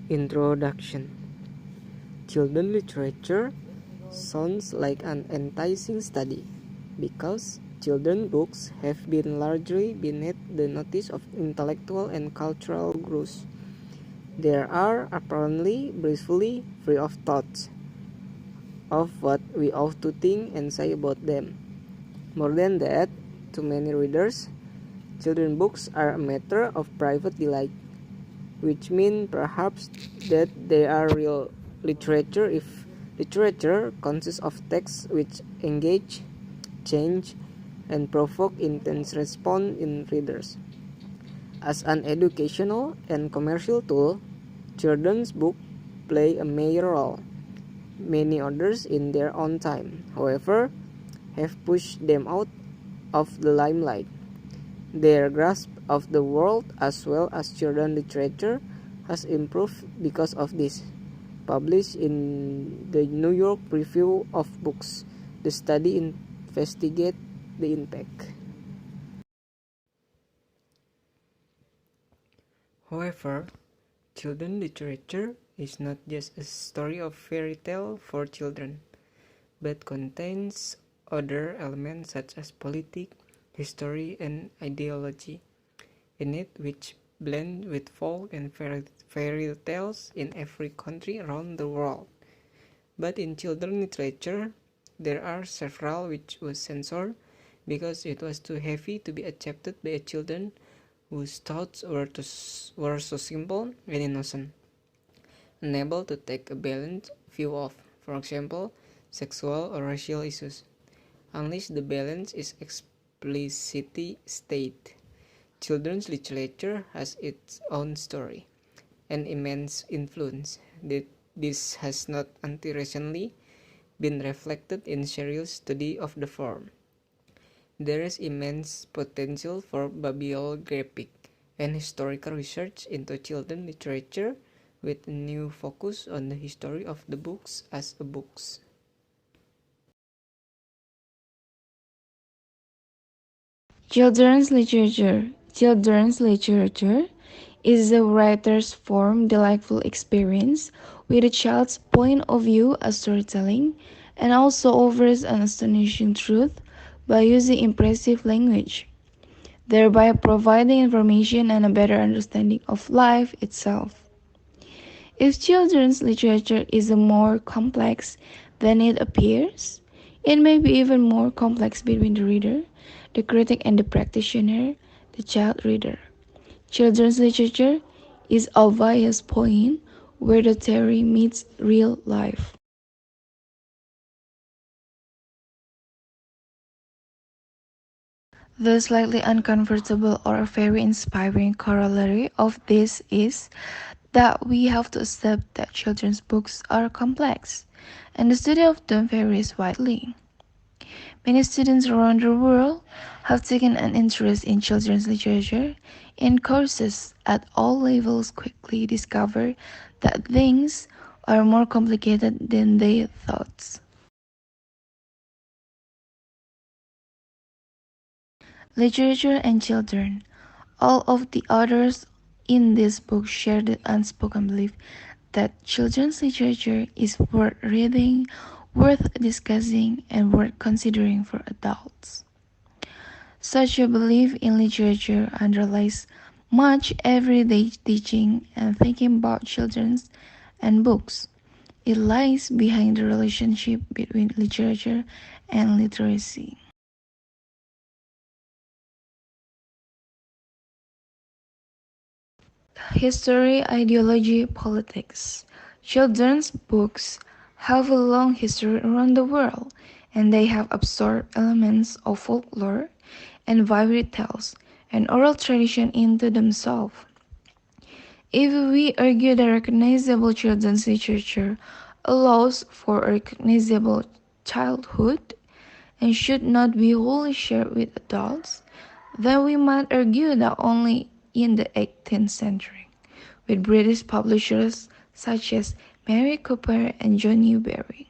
Introduction. Children literature sounds like an enticing study because children books have been largely beneath the notice of intellectual and cultural groups. They are apparently blissfully free of thoughts of what we ought to think and say about them. More than that, to many readers, children books are a matter of private delight, which means perhaps that they are real literature if literature consists of texts which engage, change, and provoke intense response in readers. As an educational and commercial tool, children's books play a major role. Many others in their own time, however, have pushed them out of the limelight. Their grasp of the world as well as children literature has improved because of this. Published in the New York Review of Books, the study investigates the impact. However, children literature is not just a story of fairy tale for children, but contains other elements such as politics, history, and ideology in it, which blend with folk and fairy tales in every country around the world. But in children literature, there are several which was censored because it was too heavy to be accepted by children whose thoughts were so simple and innocent, unable to take a balanced view of, for example, sexual or racial issues, unless the balance is explicitly stated. Children's literature has its own story and immense influence. This has not until recently been reflected in serious study of the form. There is immense potential for bibliographic and historical research into children literature with a new focus on the history of the books as a books. Children's literature. Children's literature is the writer's form delightful experience with a child's point of view as storytelling and also offers an astonishing truth by using impressive language, thereby providing information and a better understanding of life itself. If children's literature is more complex than it appears, it may be even more complex between the reader, the critic, and the practitioner, the child reader. Children's literature is a obvious point where the theory meets real life. The slightly uncomfortable or very inspiring corollary of this is that we have to accept that children's books are complex, and the study of them varies widely. Many students around the world have taken an interest in children's literature, and courses at all levels quickly discover that things are more complicated than they thought. Literature and children. All of the authors in this book share the unspoken belief that children's literature is worth reading, worth discussing, and worth considering for adults. Such a belief in literature underlies much everyday teaching and thinking about children and books. It lies behind the relationship between literature and literacy. History, ideology, politics. Children's books have a long history around the world, and they have absorbed elements of folklore and fairy tales and oral tradition into themselves. If we argue that recognizable children's literature allows for a recognizable childhood and should not be wholly shared with adults, then we might argue that only in the 18th century, with British publishers such as Mary Cooper and John Newbery,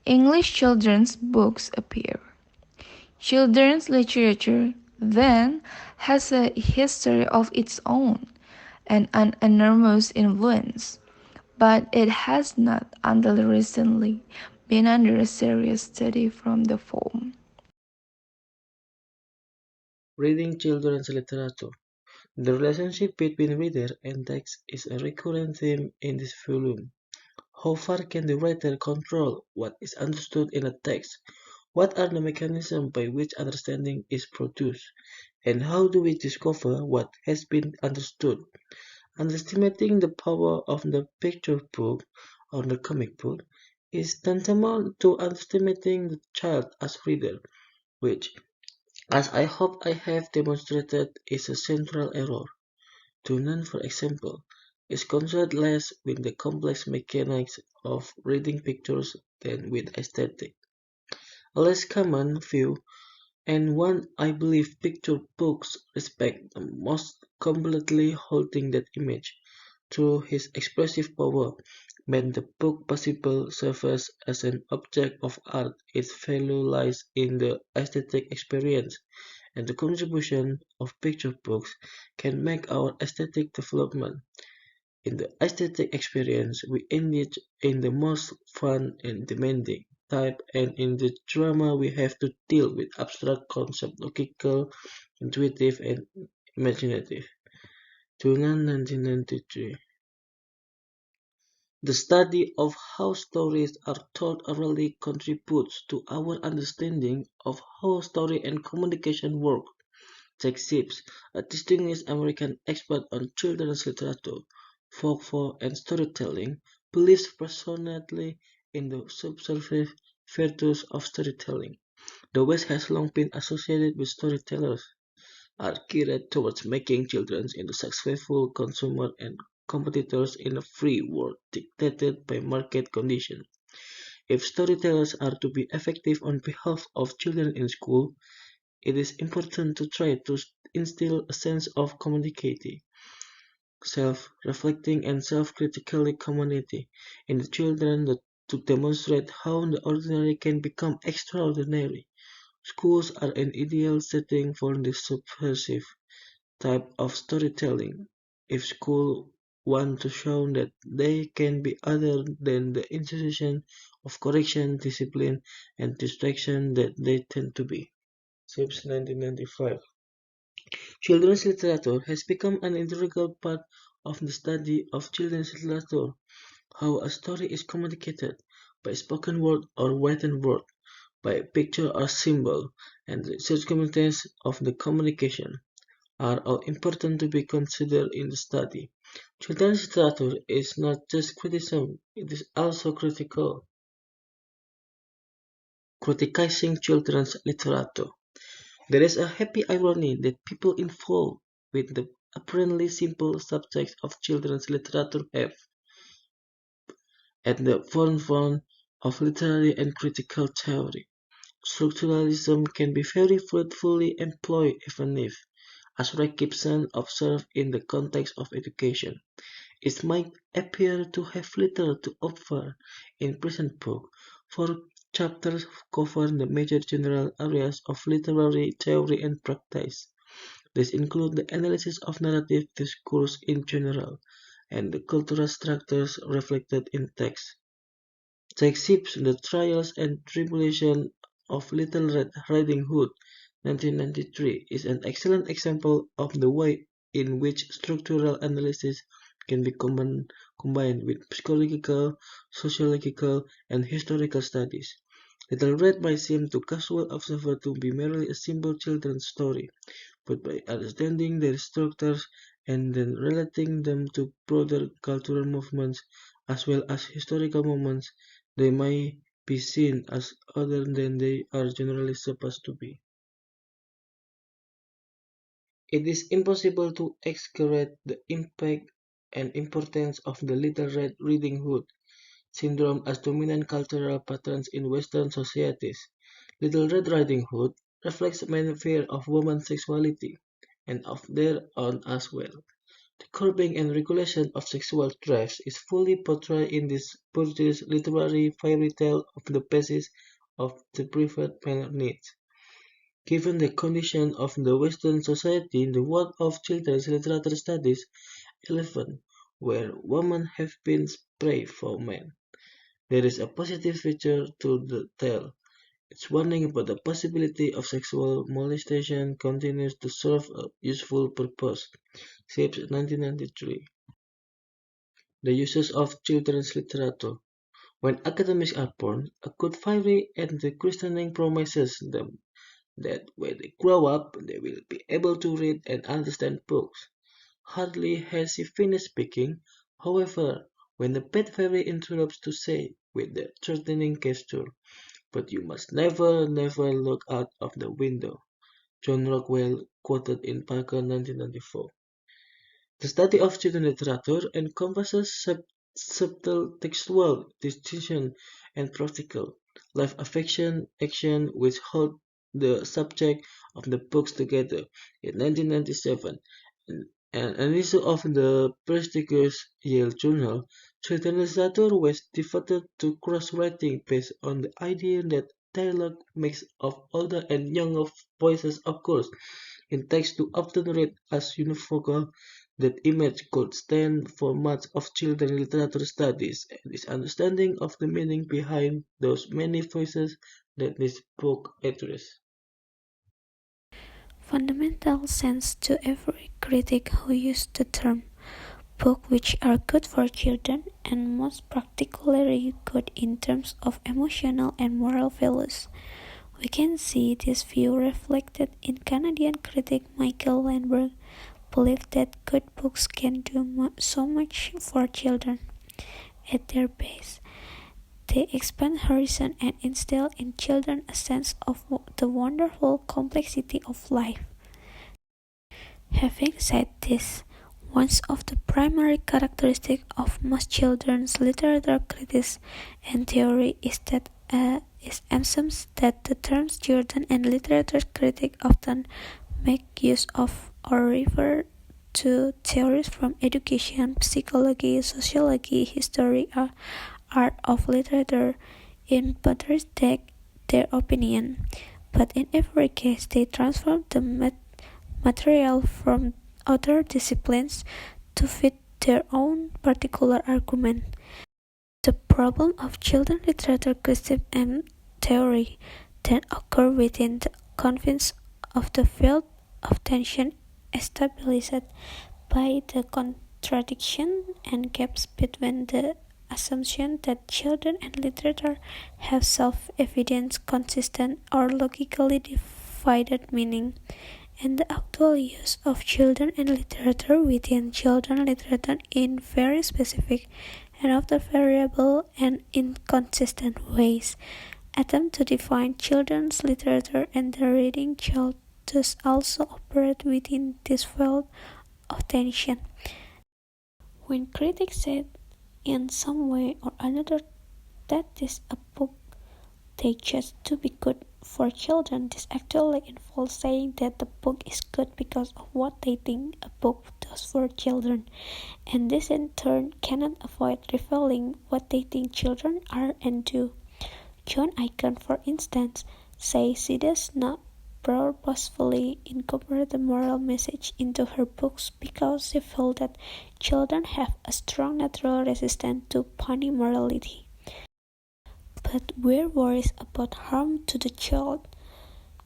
English children's books appear. Children's literature, then, has a history of its own and an enormous influence. but it has not until recently been under a serious study from the form. Reading children's literature. The relationship between reader and text is a recurrent theme in this volume. How far can the writer control what is understood in a text? What are the mechanisms by which understanding is produced? And how do we discover what has been understood? Underestimating the power of the picture book or the comic book is tantamount to underestimating the child as reader, which, as I hope I have demonstrated, is a central error. To none, for example, is concerned less with the complex mechanics of reading pictures than with aesthetic. A less common view, and one I believe picture books respect the most completely holding that image through his expressive power, made the book possible serves as an object of art. Its value lies in the aesthetic experience, and the contribution of picture books can make our aesthetic development. In the aesthetic experience, we engage in the most fun and demanding type, and in the drama, we have to deal with abstract concepts, logical, intuitive, and imaginative. Tunan 1993. The study of how stories are told orally contributes to our understanding of how story and communication work. Jack Sips, a distinguished American expert on children's literature, folklore, and storytelling, believes passionately in the subversive virtues of storytelling. The West has long been associated with storytellers, are geared towards making children into successful consumers and competitors in a free world dictated by market conditions. If storytellers are to be effective on behalf of children in school, it is important to try to instill a sense of community, self-reflecting and self-critical community in the children to demonstrate how the ordinary can become extraordinary. Schools are an ideal setting for this subversive type of storytelling. If schools want to show that they can be other than the institution of correction, discipline, and distraction that they tend to be. Since 1995. Children's literature has become an integral part of the study of children's literature, how a story is communicated, by spoken word or written word, by picture or symbol, and the circumstances of the communication are all important to be considered in the study. Children's literature is not just criticism, it is also criticizing children's literature. There is a happy irony that people involved with the apparently simple subjects of children's literature have, at the forefront of literary and critical theory. Structuralism can be very fruitfully employed even if, as Ray Gibson observed in the context of education, it might appear to have little to offer in present book, for chapters cover the major general areas of literary theory and practice. These include the analysis of narrative discourse in general, and the cultural structures reflected in text. Exhibits the trials and tribulations of Little Red Riding Hood, 1993, is an excellent example of the way in which structural analysis can be combined with psychological, sociological, and historical studies. Little Red might seem to casual observer to be merely a simple children's story, but by understanding their structures and then relating them to broader cultural movements as well as historical moments, they may be seen as other than they are generally supposed to be. It is impossible to exaggerate the impact and importance of the Little Red Riding Hood syndrome as dominant cultural patterns in Western societies. Little Red Riding Hood reflects many fear of women's sexuality, and of their own as well. The curbing and regulation of sexual drives is fully portrayed in this Burgess literary fairy tale of the basis of the private male needs. Given the condition of the Western society, the work of children's literature studies 11. where women have been prey for men. There is a positive feature to the tale. Its warning about the possibility of sexual molestation continues to serve a useful purpose. Shapes 1993. The uses of children's literature. When academics are born, a good fairy and the christening promises them that when they grow up, they will be able to read and understand books. Hardly has she finished speaking, however, when the pet fairy interrupts to say, with a threatening gesture, "But you must never, never look out of the window." John Rockwell quoted in Parker 1994. The study of children's literature encompasses subtle textual distinction and practical, life affection action which hold the subject of the books together. In 1997, an issue of the prestigious Yale Journal, children's literature was devoted to cross-writing based on the idea that dialogue mix of older and younger voices occurs in text too often read as univocal. That image could stand for much of children's literature studies and its understanding of the meaning behind those many voices that this book addresses. Fundamental sense to every critic who used the term books which are good for children and most particularly good in terms of emotional and moral values. We can see this view reflected in Canadian critic Michael Landberg belief that good books can do so much for children. At their base, they expand horizon and instill in children a sense of the wonderful complexity of life. Having said this, one of the primary characteristics of most children's literature critics and theory is that it assumes that the terms children and literature critic often make use of or refer to theories from education, psychology, sociology, history, or art of literature in buttress their opinion, but in every case they transform the material from other disciplines to fit their own particular argument. The problem of children's literature criticism and theory then occur within the confines of the field of tension established by the contradiction and gaps between the assumption that children and literature have self-evident, consistent, or logically divided meaning, and the actual use of children and literature within children's literature in very specific and often variable and inconsistent ways. Attempt to define children's literature and the reading child thus also operate within this field of tension. When critics said in some way or another that this a book they judge to be good for children, this actually involves saying that the book is good because of what they think a book does for children, and this in turn cannot avoid revealing what they think children are and do. John Icahn, for instance, says she does not purposefully incorporate the moral message into her books because she feels that children have a strong natural resistance to punny morality. But we're worried about harm to the child.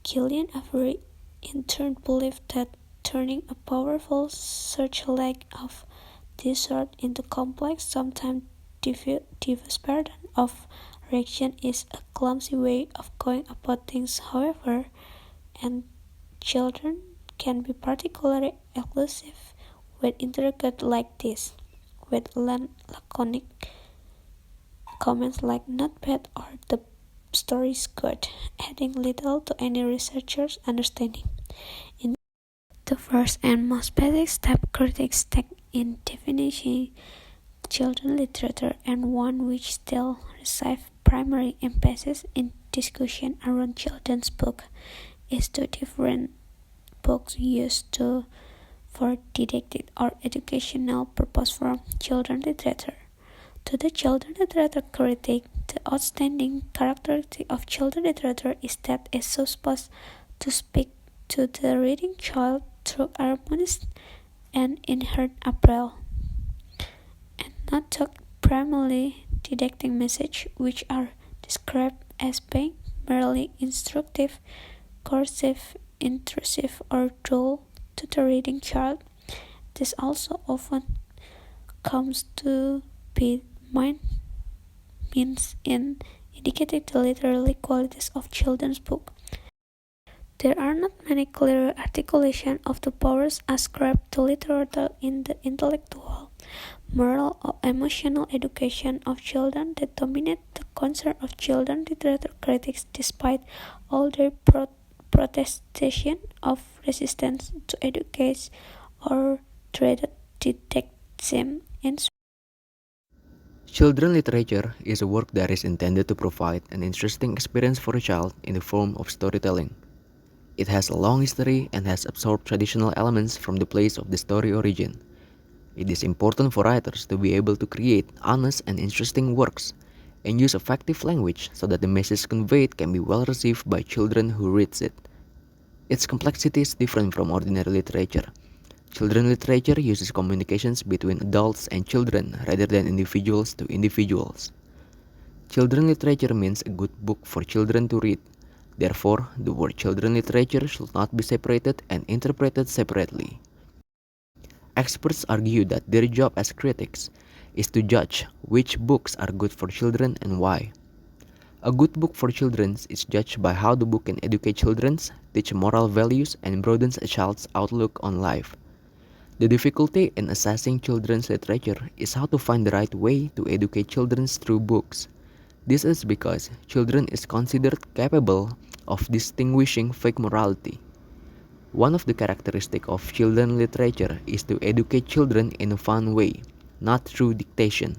Gillian Avery in turn believed that turning a powerful searchlight of this sort into complex, sometimes diverse pattern of reaction is a clumsy way of going about things, however, and children can be particularly elusive when interrogated like this, with laconic comments like "not bad" or "the story's good," adding little to any researcher's understanding. In the first and most basic step critics take in defining children's literature, and one which still receives primary emphasis in discussion around children's books, is to different books used for didactic or educational purpose from children's literature. To the children's literature critic, the outstanding characteristic of children's literature is that it is supposed to speak to the reading child through harmonious and inherent appeal. not taught primarily didactic messages, which are described as being merely instructive, coercive, intrusive, or dull to the reading child. This also often comes to be means in indicating the literary qualities of children's books. There are not many clear articulations of the powers ascribed to literature in the intellectual, moral, or emotional education of children that dominate the concern of children literature critics despite all their protestation of resistance to educate or dreaded didactism in Children literature is a work that is intended to provide an interesting experience for a child in the form of storytelling. It has a long history and has absorbed traditional elements from the place of the story origin. It is important for writers to be able to create honest and interesting works and use effective language so that the message conveyed can be well received by children who reads it. Its complexity is different from ordinary literature. Children literature uses communications between adults and children rather than individuals to individuals. Children literature means a good book for children to read. Therefore, the word children literature should not be separated and interpreted separately. Experts argue that their job as critics is to judge which books are good for children and why. A good book for children is judged by how the book can educate children, teach moral values, and broadens a child's outlook on life. The difficulty in assessing children's literature is how to find the right way to educate children through books. This is because children is considered capable of distinguishing fake morality. One of the characteristics of children literature is to educate children in a fun way, not through dictation.